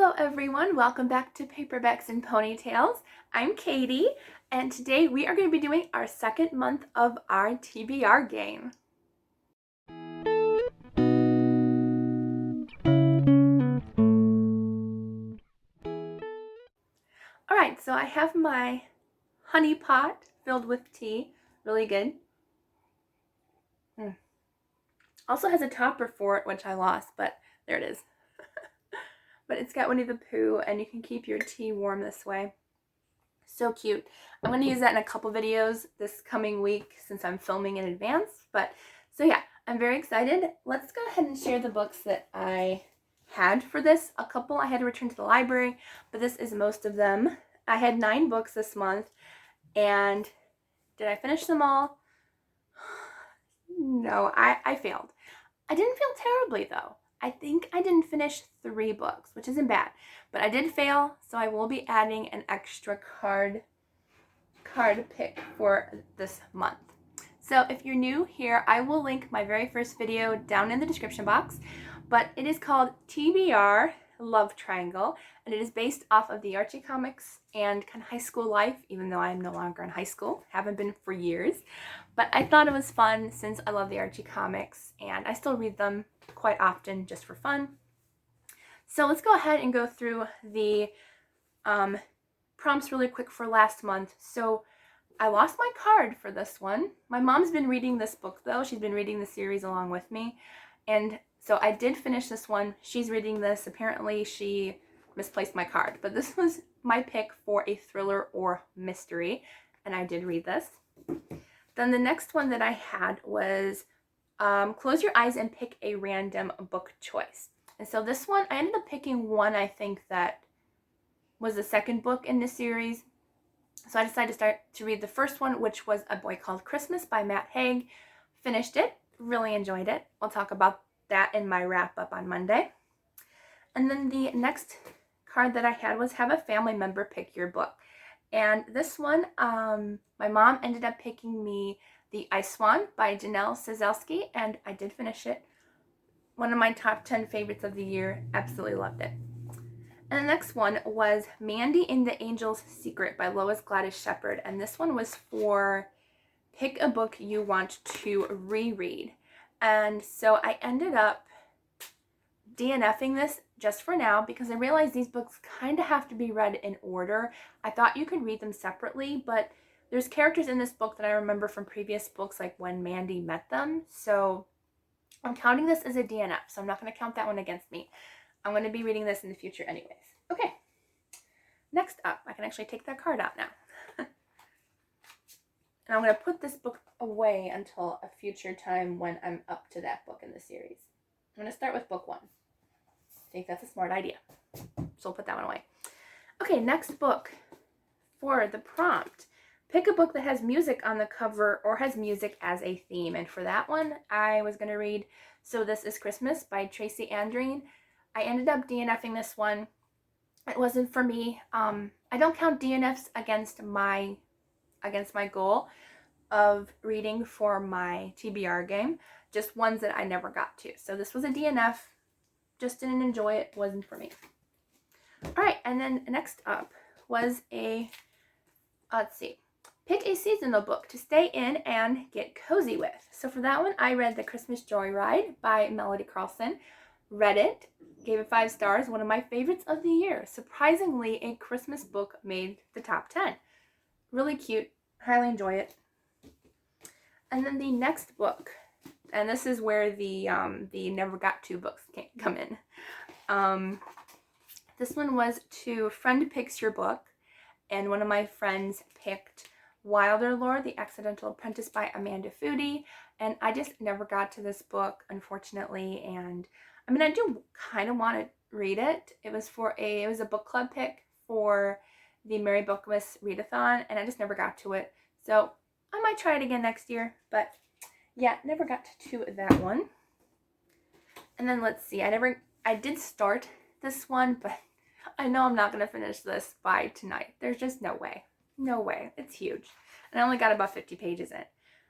Hello everyone, welcome back to Paperbacks and Ponytails. I'm Katie, and today we are going to be doing our second month of our TBR game. Alright, so I have my honey pot filled with tea, really good. Also has a topper for it, which I lost, but there it is. But it's got Winnie the Pooh, and you can keep your tea warm this way. So cute. I'm going to use that in a couple videos this coming week since I'm filming in advance. So yeah, I'm very excited. Let's go ahead and share the books that I had for this. A couple I had to return to the library, but this is most of them. I had 9 books this month, and did I finish them all? No, I failed. I didn't feel terribly though. I think I didn't finish 3 books, which isn't bad, but I did fail, so I will be adding an extra card pick for this month. So if you're new here, I will link my very first video down in the description box, but it is called TBR Love Triangle, and it is based off of the Archie comics and kind of high school life, even though I'm no longer in high school, haven't been for years. But I thought it was fun since I love the Archie comics, and I still read them quite often just for fun. So let's go ahead and go through the prompts really quick for last month. So I lost my card for this one. My mom's been reading this book though. She's been reading the series along with me. And so I did finish this one. She's reading this. Apparently she misplaced my card, but this was my pick for a thriller or mystery, and I did read this. Then the next one that I had was Close Your Eyes and Pick a Random Book Choice. And so this one, I ended up picking one I think that was the second book in this series. So I decided to start to read the first one, which was A Boy Called Christmas by Matt Haig. Finished it, really enjoyed it. I'll talk about that in my wrap up on Monday. And then the next card that I had was Have a Family Member Pick Your Book. And this one, my mom ended up picking me The Ice Swan by Janelle Szalski, and I did finish it. One of my top 10 favorites of the year. Absolutely loved it. And the next one was Mandy in the Angel's Secret by Lois, Gladys, Shepherd. And this one was for pick a book you want to reread. And so I ended up DNFing this just for now because I realized these books kind of have to be read in order. I thought you could read them separately, but there's characters in this book that I remember from previous books, like when Mandy met them. So I'm counting this as a DNF, so I'm not going to count that one against me. I'm going to be reading this in the future anyways. Okay, next up, I can actually take that card out now. And I'm going to put this book away until a future time when I'm up to that book in the series. I'm going to start with book 1. I think that's a smart idea. So we'll put that one away. Okay, next book for the prompt. Pick a book that has music on the cover or has music as a theme. And for that one, I was going to read So This Is Christmas by Tracy Andreen. I ended up DNFing this one. It wasn't for me. I don't count DNFs against my goal of reading for my TBR game. Just ones that I never got to. So this was a DNF. Just didn't enjoy it. Wasn't for me. All right, and then next up was let's see. Pick a seasonal book to stay in and get cozy with. So for that one, I read The Christmas Joyride by Melody Carlson. Read it, gave it 5 stars, one of my favorites of the year. Surprisingly, a Christmas book made the top 10. Really cute, highly enjoy it. And then the next book, and this is where the never got to books come in. This one was To Friend Picks Your Book, and one of my friends picked Wilder Lore, The Accidental Apprentice by Amanda Foody, and I just never got to this book, unfortunately, and I mean, I do kind of want to read it. It was a book club pick for the Mary Bookmas Readathon, and I just never got to it. So I might try it again next year, but yeah, never got to that one. And then let's see, I did start this one, but I know I'm not going to finish this by tonight. There's just no way. No way. It's huge. And I only got about 50 pages in.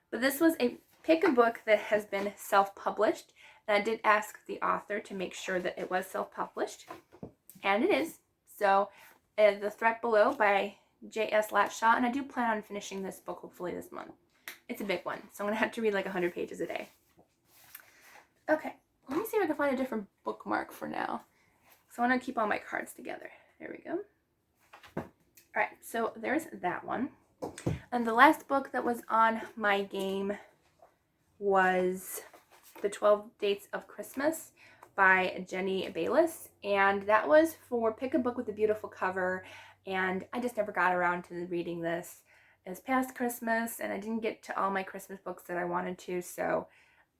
But this was pick a book that has been self-published. And I did ask the author to make sure that it was self-published. And and it is. So The Threat Below by J.S. Snapshot, and I do plan on finishing this book hopefully this month. It's a big one, so I'm going to have to read like 100 pages a day. Okay, let me see if I can find a different bookmark for now. So I want to keep all my cards together. There we go. Alright, so there's that one. And the last book that was on my game was The 12 Dates of Christmas by Jenny Bayless. And that was for pick a book with a beautiful cover. And I just never got around to reading this. It was past Christmas and I didn't get to all my Christmas books that I wanted to. So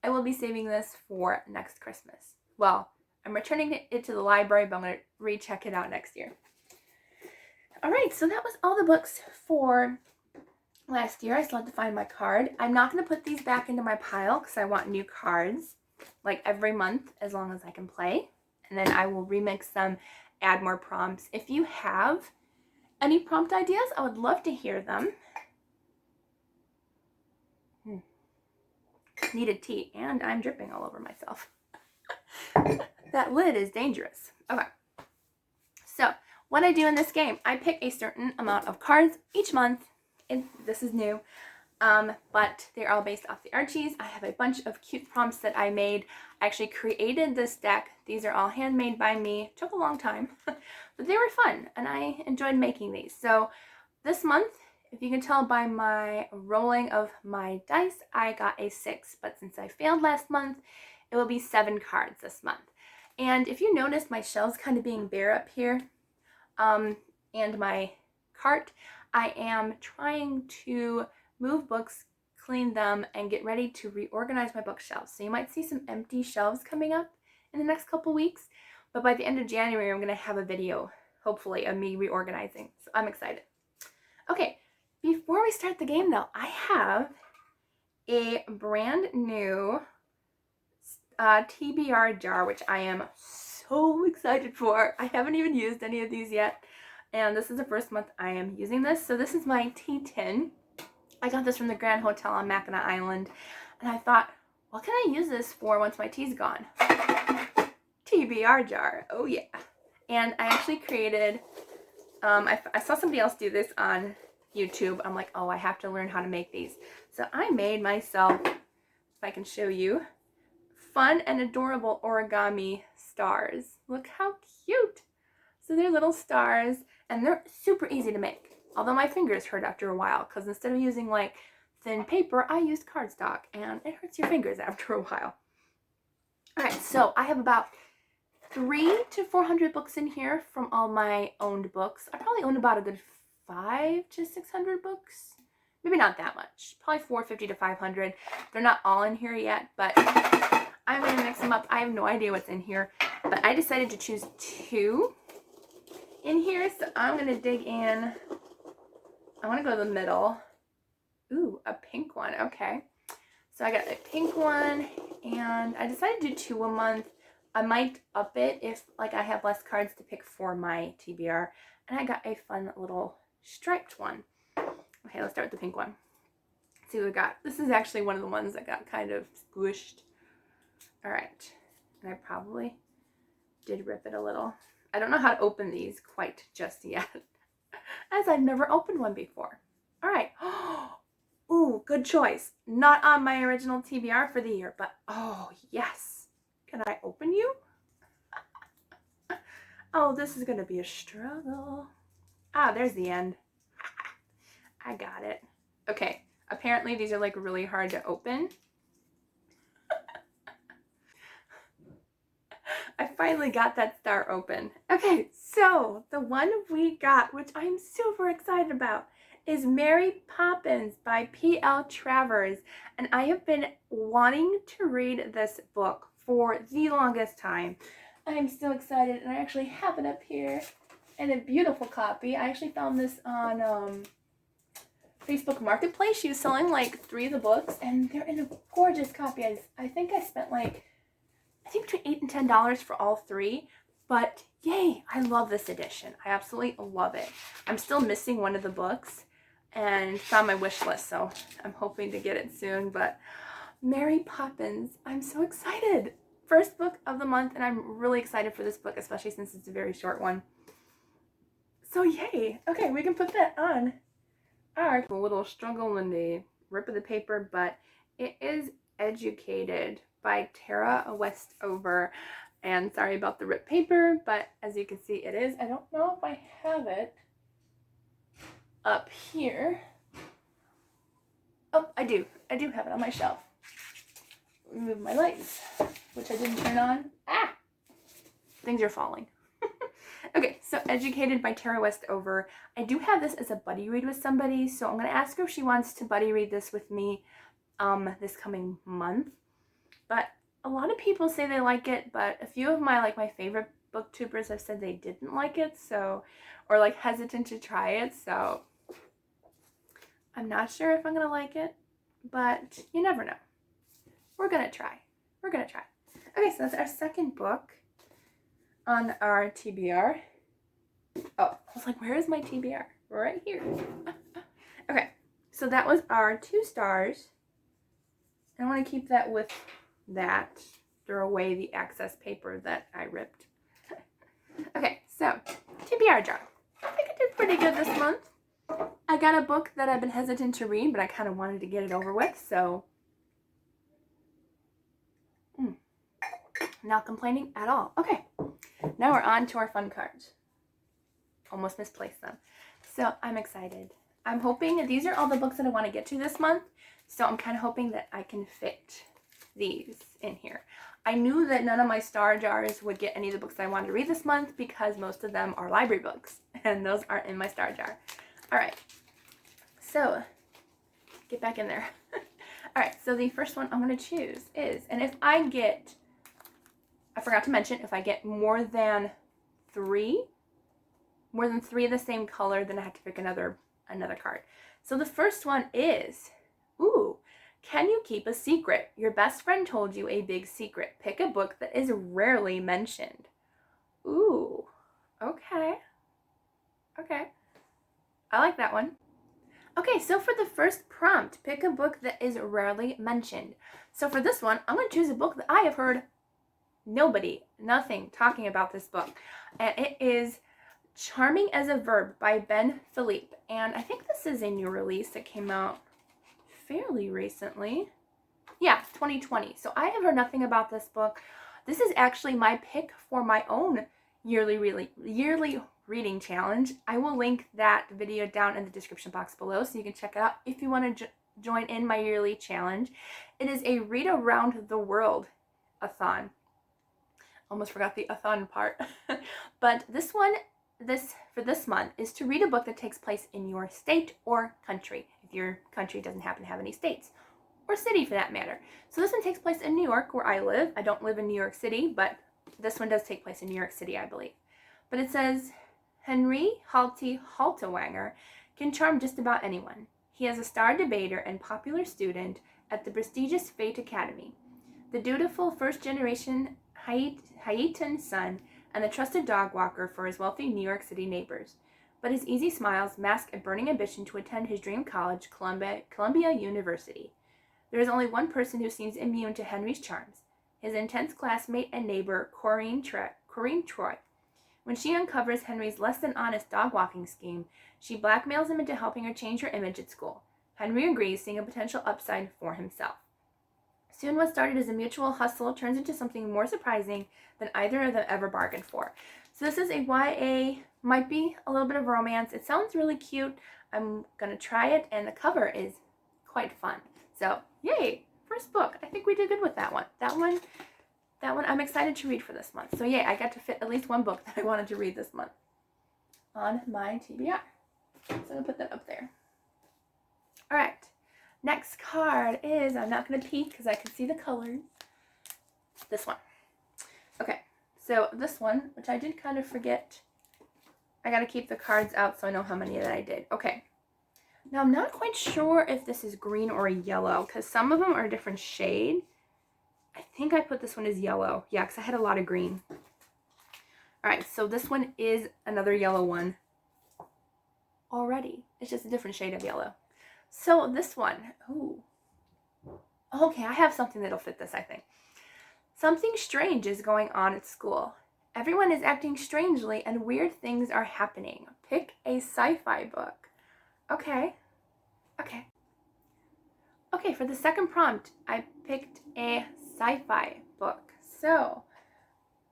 I will be saving this for next Christmas. Well, I'm returning it to the library, but I'm going to recheck it out next year. Alright, so that was all the books for last year. I still have to find my card. I'm not going to put these back into my pile because I want new cards like every month as long as I can play. And then I will remix them, add more prompts. If you have any prompt ideas, I would love to hear them. Needed tea, and I'm dripping all over myself. That lid is dangerous. Okay. So, what I do in this game, I pick a certain amount of cards each month. And this is new, but they're all based off the Archies. I have a bunch of cute prompts that I made. I actually created this deck. These are all handmade by me. Took a long time, but they were fun, and I enjoyed making these. So, this month, if you can tell by my rolling of my dice, I got a 6. But since I failed last month, it will be 7 cards this month. And if you notice my shelves kind of being bare up here, and my cart, I am trying to move books, clean them, and get ready to reorganize my bookshelves. So you might see some empty shelves coming up in the next couple weeks. But by the end of January, I'm going to have a video, hopefully, of me reorganizing. So I'm excited. Okay. Before we start the game, though, I have a brand new TBR jar, which I am so excited for. I haven't even used any of these yet, and this is the first month I am using this. So this is my tea tin. I got this from the Grand Hotel on Mackinac Island, and I thought, what can I use this for once my tea's gone? TBR jar. Oh, yeah. And I actually created, I saw somebody else do this on YouTube. I'm like, oh, I have to learn how to make these. So I made myself, if I can show you, fun and adorable origami stars. Look how cute. So they're little stars, and they're super easy to make. Although my fingers hurt after a while, because instead of using like thin paper, I used cardstock, and it hurts your fingers after a while. Alright, so I have about 300 to 400 books in here from all my owned books. I probably own about a good 500 to 600 books. Maybe not that much. Probably 450 to 500. They're not all in here yet, but I'm going to mix them up. I have no idea what's in here, but I decided to choose 2 in here, so I'm going to dig in. I want to go to the middle. Ooh, a pink one. Okay. So I got a pink one, and I decided to do 2 a month. I might up it if like I have less cards to pick for my TBR. And I got a fun little striped one. Okay, let's start with the pink one. Let's see what we got. This is actually one of the ones that got kind of squished. Alright. And I probably did rip it a little. I don't know how to open these quite just yet, as I've never opened one before. Alright. Ooh, good choice. Not on my original TBR for the year, but oh, yes. Can I open you? Oh, this is going to be a struggle. Ah, there's the end. I got it. Okay, apparently these are like really hard to open. I finally got that star open. Okay, so the one we got, which I'm super excited about, is Mary Poppins by P.L. Travers. And I have been wanting to read this book for the longest time. I am so excited, and I actually have it up here in a beautiful copy. I actually found this on Facebook Marketplace. She was selling like 3 of the books, and they're in a gorgeous copy. I think I spent like, between $8 and $10 for all 3, but yay, I love this edition. I absolutely love it. I'm still missing one of the books, and it's on my wish list, so I'm hoping to get it soon, but Mary Poppins, I'm so excited. first book of the month, and I'm really excited for this book, especially since it's a very short one. So yay! Okay, we can put that on our little struggle in the rip of the paper, but it is Educated by Tara Westover. And sorry about the ripped paper, but as you can see, it is. I don't know if I have it up here. Oh, I do. I do have it on my shelf. Remove my lights, which I didn't turn on. Ah! Things are falling. Okay, so Educated by Tara Westover. I do have this as a buddy read with somebody, so I'm going to ask her if she wants to buddy read this with me this coming month. But a lot of people say they like it, but a few of my favorite booktubers have said they didn't like it, so, or like hesitant to try it, so I'm not sure if I'm going to like it, but you never know. We're going to try. We're going to try. Okay, so that's our second book on our TBR. Oh, I was like, where is my TBR? Right here. Okay, so that was our 2 stars. I want to keep that with that. Throw away the excess paper that I ripped. Okay, so TBR jar. I think I did pretty good this month. I got a book that I've been hesitant to read, but I kind of wanted to get it over with, so not complaining at all. Okay, now we're on to our fun cards. Almost misplaced them. So I'm excited. I'm hoping these are all the books that I want to get to this month, so I'm kind of hoping that I can fit these in here. I knew that none of my star jars would get any of the books that I wanted to read this month because most of them are library books, and those aren't in my star jar. All right, so get back in there. All right, so the first one I'm going to choose is, and if I get, I forgot to mention, if I get more than three of the same color, then I have to pick another card. So the first one is, ooh, can you keep a secret? Your best friend told you a big secret. Pick a book that is rarely mentioned. Ooh, okay. Okay, I like that one. Okay, so for the first prompt, pick a book that is rarely mentioned. So for this one, I'm going to choose a book that I have heard nothing talking about this book. And it is Charming as a Verb by Ben Philippe. And I think this is a new release that came out fairly recently. Yeah, 2020. So I have heard nothing about this book. This is actually my pick for my own yearly reading challenge. I will link that video down in the description box below so you can check it out if you want to join in my yearly challenge. It is a read around the world-a-thon. Almost forgot the a-thon part. But this one, for this month, is to read a book that takes place in your state or country, if your country doesn't happen to have any states, or city for that matter. So this one takes place in New York, where I live. I don't live in New York City, but this one does take place in New York City, I believe. But it says, Henry Haltewanger can charm just about anyone. He is a star debater and popular student at the prestigious Fate Academy. The dutiful first-generation Haitian son and the trusted dog walker for his wealthy New York City neighbors. But his easy smiles mask a burning ambition to attend his dream college, Columbia University. There is only one person who seems immune to Henry's charms, his intense classmate and neighbor, Corinne Troy. When she uncovers Henry's less-than-honest dog-walking scheme, she blackmails him into helping her change her image at school. Henry agrees, seeing a potential upside for himself. Soon what started as a mutual hustle turns into something more surprising than either of them ever bargained for. So this is a YA, might be a little bit of romance. It sounds really cute. I'm going to try it, and the cover is quite fun. So, yay! First book. I think we did good with that one. That one I'm excited to read for this month. So yay, I got to fit at least one book that I wanted to read this month on my TBR. So I'm going to put that up there. All right. Next card is, I'm not going to peek because I can see the colors. This one. Okay, so this one, which I did kind of forget. I got to keep the cards out so I know how many that I did. Okay. Now, I'm not quite sure if this is green or yellow because some of them are a different shade. I think I put this one as yellow. Yeah, because I had a lot of green. All right, so this one is another yellow one already. It's just a different shade of yellow. So this one, ooh. Okay, I have something that'll fit this, I think. Something strange is going on at school. Everyone is acting strangely and weird things are happening. Pick a sci-fi book. Okay. Okay, for the second prompt, I picked a sci-fi book. So,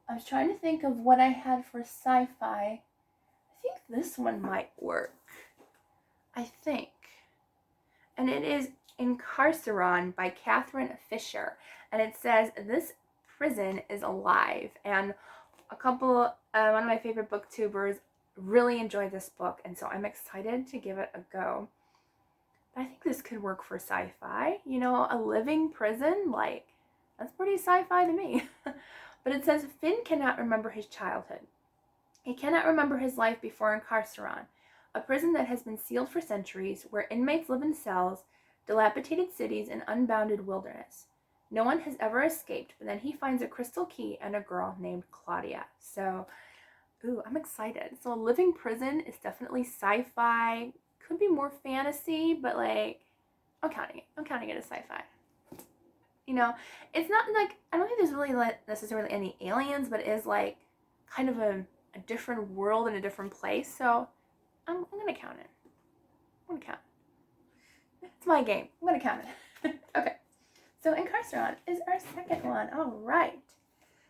I was trying to think of what I had for sci-fi. I think this one might work. I think. And it is Incarceron by Catherine Fisher. And it says, this prison is alive. And one of my favorite booktubers really enjoyed this book. And so I'm excited to give it a go. I think this could work for sci-fi. You know, a living prison, like, that's pretty sci-fi to me. But it says, Finn cannot remember his childhood. He cannot remember his life before Incarceron, a prison that has been sealed for centuries, where inmates live in cells, dilapidated cities, and unbounded wilderness. No one has ever escaped, but then he finds a crystal key and a girl named Claudia. So, I'm excited. So a living prison is definitely sci-fi. Could be more fantasy, but like, I'm counting it as sci-fi. You know, it's not like, I don't think there's really necessarily any aliens, but it is like kind of a different world and a different place. So I'm going to count it. I'm going to count it. It's my game. I'm going to count it. Okay. So Incarceron is our second one. All right.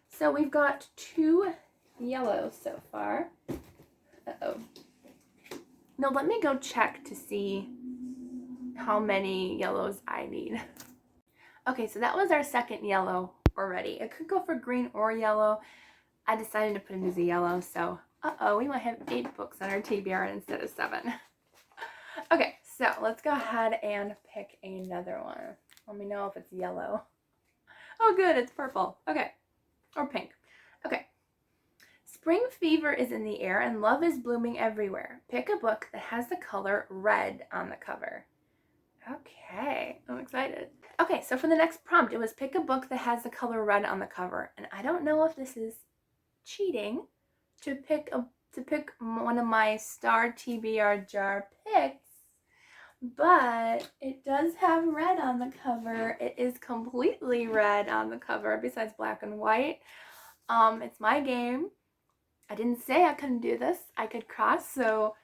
So we've got 2 yellows so far. Uh-oh. Now let me go check to see how many yellows I need. Okay, so that was our second yellow already. It could go for green or yellow. I decided to put it as a yellow, so we might have 8 books on our TBR instead of 7. Okay, so let's go ahead and pick another one. Let me know if it's yellow. Oh good, it's purple. Okay, or pink. Okay. Spring fever is in the air and love is blooming everywhere. Pick a book that has the color red on the cover. Okay, I'm excited. Okay, so for the next prompt, it was pick a book that has the color red on the cover. And I don't know if this is cheating to pick one of my star TBR jar picks, but it does have red on the cover. It is completely red on the cover besides black and white. It's my game. I didn't say I couldn't do this. I could cross, so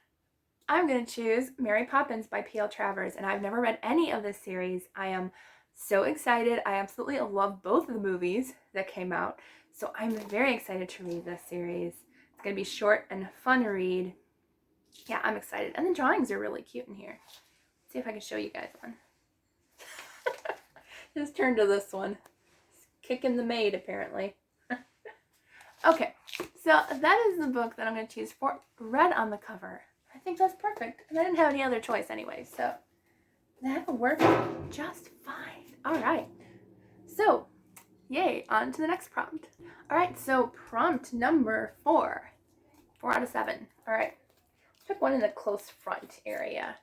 I'm going to choose Mary Poppins by P.L. Travers, and I've never read any of this series. I am so excited. I absolutely love both of the movies that came out, so I'm very excited to read this series. It's going to be short and fun to read. Yeah, I'm excited. And the drawings are really cute in here. Let's see if I can show you guys one. Just turn to this one. It's kicking the maid, apparently. Okay, so that is the book that I'm going to choose for red on the cover. I think that's perfect. And I didn't have any other choice anyway, so that worked just fine. All right. So, yay, on to the next prompt. All right, so prompt number 4. 4 out of 7. All right. Let's pick one in the close front area.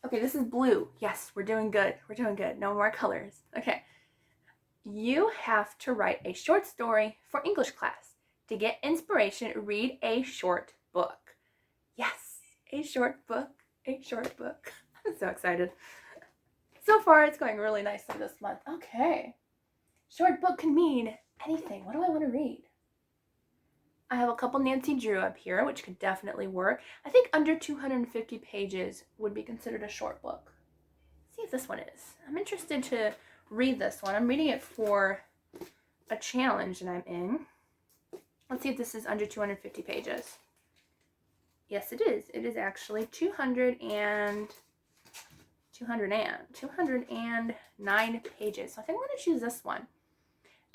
Okay, this is blue. Yes, we're doing good. We're doing good. No more colors. Okay. You have to write a short story for English class. To get inspiration, read a short book. Yes, a short book. A short book. I'm so excited. So far, it's going really nicely this month. Okay. Short book can mean anything. What do I want to read? I have a couple Nancy Drew up here, which could definitely work. I think under 250 pages would be considered a short book. Let's see if this one is. I'm interested to read this one. I'm reading it for a challenge that I'm in. Let's see if this is under 250 pages. Yes, it is. It is actually 209 pages. So I think I'm going to choose this one.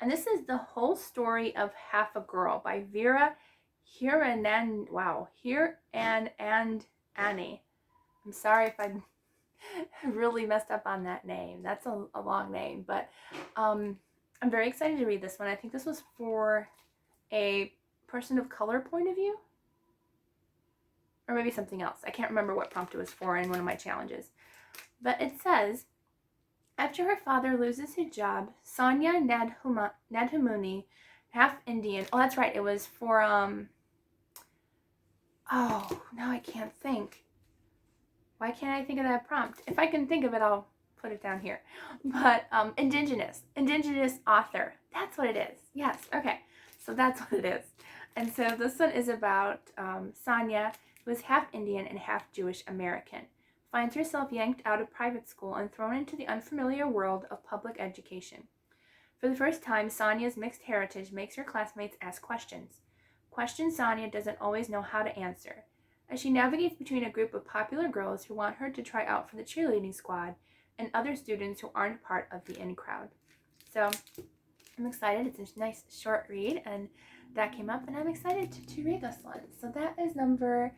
And this is The Whole Story of Half a Girl by Vera Hiranan. Wow, Here and Annie. I'm sorry if I really messed up on that name. That's a long name, but I'm very excited to read this one. I think this was for a person of color point of view, or maybe something else. I can't remember what prompt it was for in one of my challenges. But it says, after her father loses his job, Sonia Nadhumuni, half Indian. Oh, that's right. It was for, oh, now I can't think. Why can't I think of that prompt? If I can think of it, I'll put it down here. But indigenous author That's what it is. Yes. Okay. So that's what it is. And so this one is about Sonia, who is half Indian and half Jewish American, finds herself yanked out of private school and thrown into the unfamiliar world of public education. For the first time, Sonia's mixed heritage makes her classmates ask questions. Questions Sonia doesn't always know how to answer. As she navigates between a group of popular girls who want her to try out for the cheerleading squad and other students who aren't part of the in crowd. So I'm excited. It's a nice short read, and that came up, and I'm excited to read this one. So that is number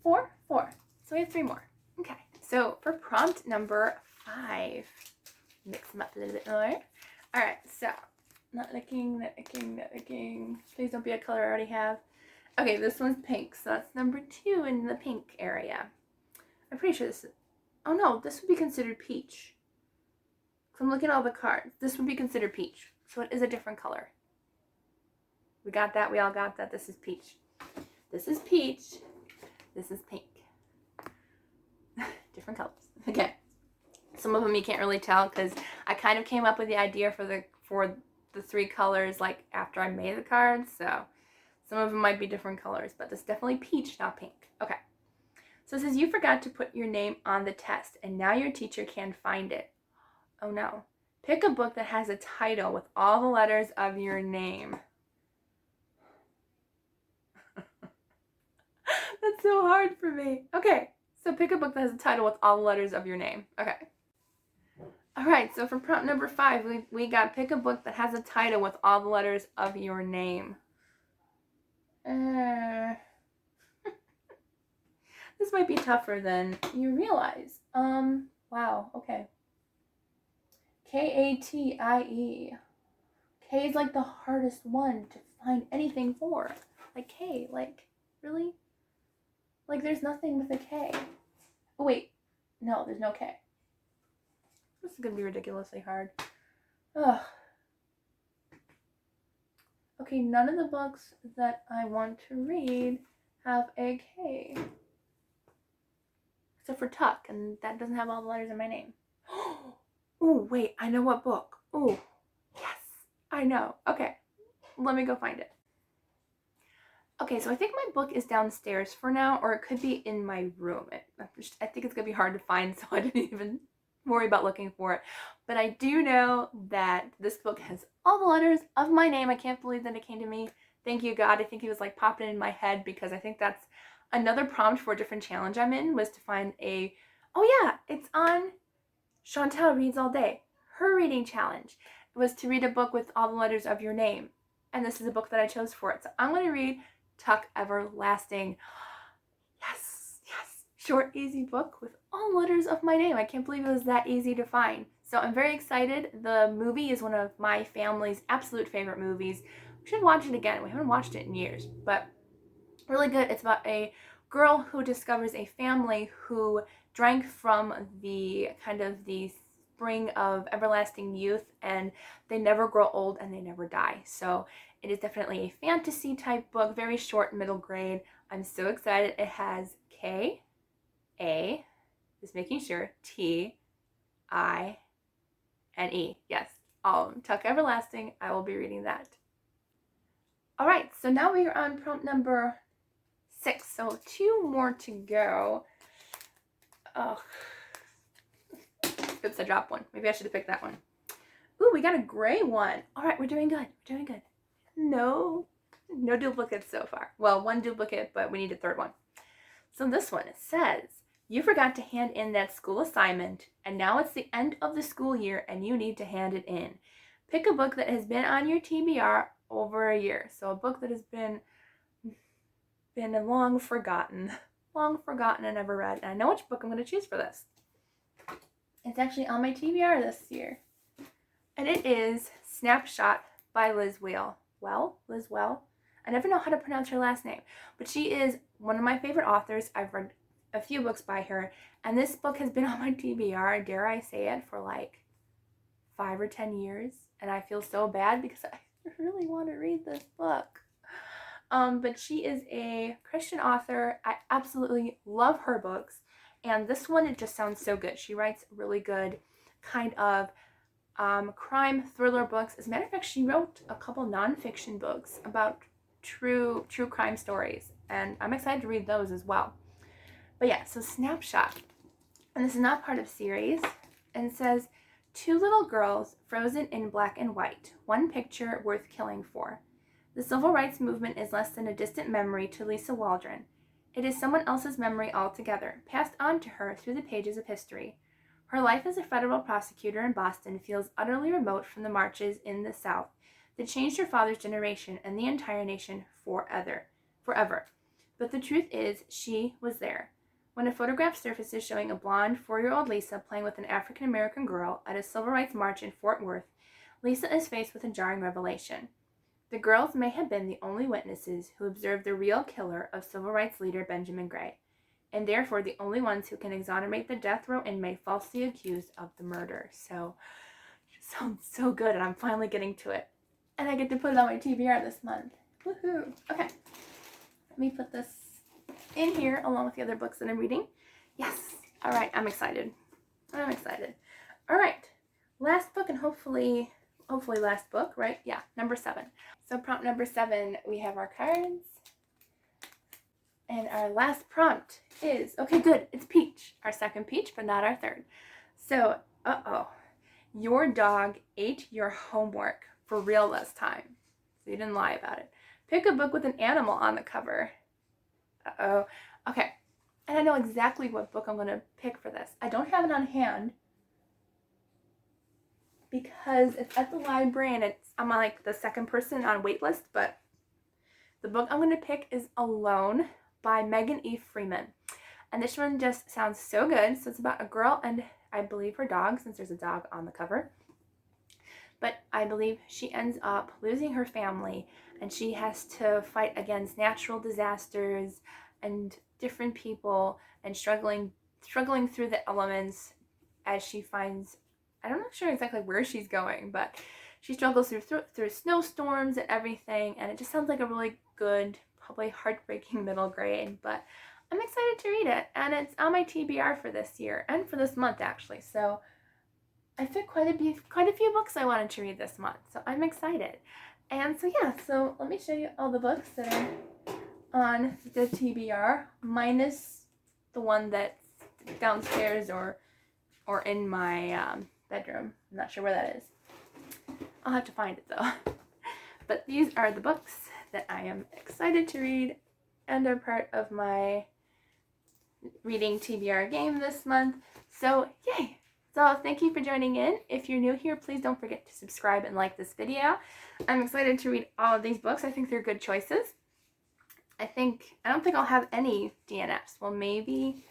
4. So we have 3 more. Okay. So for prompt number 5, mix them up a little bit more. All right. So not looking. Please don't be a color I already have. Okay, this one's pink, so that's number 2 in the pink area. I'm pretty sure this is, oh no, this would be considered peach. So I'm looking at all the cards. This would be considered peach, so it is a different color. We got that, we all got that. This is peach. This is peach. This is pink. Different colors. Okay. Some of them you can't really tell because I kind of came up with the idea for the 3 colors like after I made the cards, so some of them might be different colors, but this is definitely peach, not pink. Okay. So it says, you forgot to put your name on the test, and now your teacher can't find it. Oh no. Pick a book that has a title with all the letters of your name. That's so hard for me. Okay. So pick a book that has a title with all the letters of your name. Okay. All right. So for prompt number 5, we got pick a book that has a title with all the letters of your name. This might be tougher than you realize. Wow, okay. Katie. K is like the hardest one to find anything for. Like K, like, really? Like there's nothing with a K. Oh wait, no, there's no K. This is gonna be ridiculously hard. Ugh. Okay, none of the books that I want to read have a K. Except for Tuck, and that doesn't have all the letters in my name. Oh, wait, I know what book. Oh, yes, I know. Okay, let me go find it. Okay, so I think my book is downstairs for now, or it could be in my room. I think it's going to be hard to find, so I didn't even worry about looking for it. But I do know that this book has all the letters of my name. I can't believe that it came to me. Thank you, God. I think he was like popping in my head because I think that's another prompt for a different challenge I'm in was to find a, oh yeah, it's on Chantel Reads All Day. Her reading challenge was to read a book with all the letters of your name. And this is a book that I chose for it. So I'm going to read Tuck Everlasting. Yes. Short, easy book with all letters of my name. I can't believe it was that easy to find. So I'm very excited. The movie is one of my family's absolute favorite movies. We should watch it again. We haven't watched it in years, but really good. It's about a girl who discovers a family who drank from the kind of the spring of everlasting youth, and they never grow old and they never die. So it is definitely a fantasy type book, very short, middle grade. I'm so excited. It has K-A, just making sure, T-I-N-E. Yes, Tuck Everlasting. I will be reading that. All right, so now we are on prompt number 6. So 2 more to go. Oh. Oops, I dropped one. Maybe I should have picked that one. Ooh, we got a gray one. All right, we're doing good. No duplicates so far. Well, 1 duplicate, but we need a 3rd one. So this one, it says, you forgot to hand in that school assignment, and now it's the end of the school year, and you need to hand it in. Pick a book that has been on your TBR over a year. So a book that has been long forgotten and never read. And I know which book I'm going to choose for this. It's actually on my TBR this year. And it is Snapshot by Liz Whale. Liz Well. I never know how to pronounce her last name. But she is one of my favorite authors. I've read a few books by her. And this book has been on my TBR, dare I say it, for like 5 or 10 years. And I feel so bad because I really want to read this book. But she is a Christian author. I absolutely love her books. And this one, it just sounds so good. She writes really good kind of crime thriller books. As a matter of fact, she wrote a couple nonfiction books about true crime stories, and I'm excited to read those as well. But yeah, so Snapshot, and this is not part of series, and it says, 2 little girls frozen in black and white, one picture worth killing for. The civil rights movement is less than a distant memory to Lisa Waldron. It is someone else's memory altogether, passed on to her through the pages of history. Her life as a federal prosecutor in Boston feels utterly remote from the marches in the South that changed her father's generation and the entire nation forever. But the truth is, she was there. When a photograph surfaces showing a blonde 4-year-old Lisa playing with an African-American girl at a civil rights march in Fort Worth, Lisa is faced with a jarring revelation. The girls may have been the only witnesses who observed the real killer of civil rights leader Benjamin Gray, and therefore the only ones who can exonerate the death row inmate falsely accused of the murder. So, it sounds so good, and I'm finally getting to it. And I get to put it on my TBR this month. Woohoo! Okay, let me put this in here along with the other books that I'm reading. Yes! Alright, I'm excited. Alright, last book, and hopefully last book, right? Yeah, number 7. So prompt number 7, we have our cards. And our last prompt is, okay, good, it's Peach. Our second Peach, but not our third. So, your dog ate your homework for real this time. So you didn't lie about it. Pick a book with an animal on the cover. Okay. And I know exactly what book I'm going to pick for this. I don't have it on hand because it's at the library and I'm like the second person on waitlist, but the book I'm going to pick is Alone by Megan E. Freeman. And this one just sounds so good. So it's about a girl and I believe her dog, since there's a dog on the cover. But I believe she ends up losing her family and she has to fight against natural disasters and different people and struggling through the elements as she finds, I'm not sure exactly where she's going, but she struggles through snowstorms and everything, and it just sounds like a really good, probably heartbreaking middle grade, but I'm excited to read it, and it's on my TBR for this year, and for this month actually, so I picked quite a few books I wanted to read this month, so I'm excited. And so yeah, so let me show you all the books that are on the TBR, minus the one that's downstairs or in my bedroom. I'm not sure where that is. I'll have to find it though. But these are the books that I am excited to read and are part of my reading TBR game this month. So yay! So thank you for joining in. If you're new here, please don't forget to subscribe and like this video. I'm excited to read all of these books. I think they're good choices. I don't think I'll have any DNFs. Well, maybe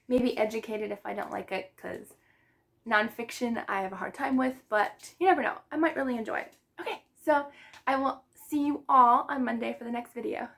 Educated if I don't like it, because nonfiction I have a hard time with, but you never know. I might really enjoy it. Okay, so I will see you all on Monday for the next video.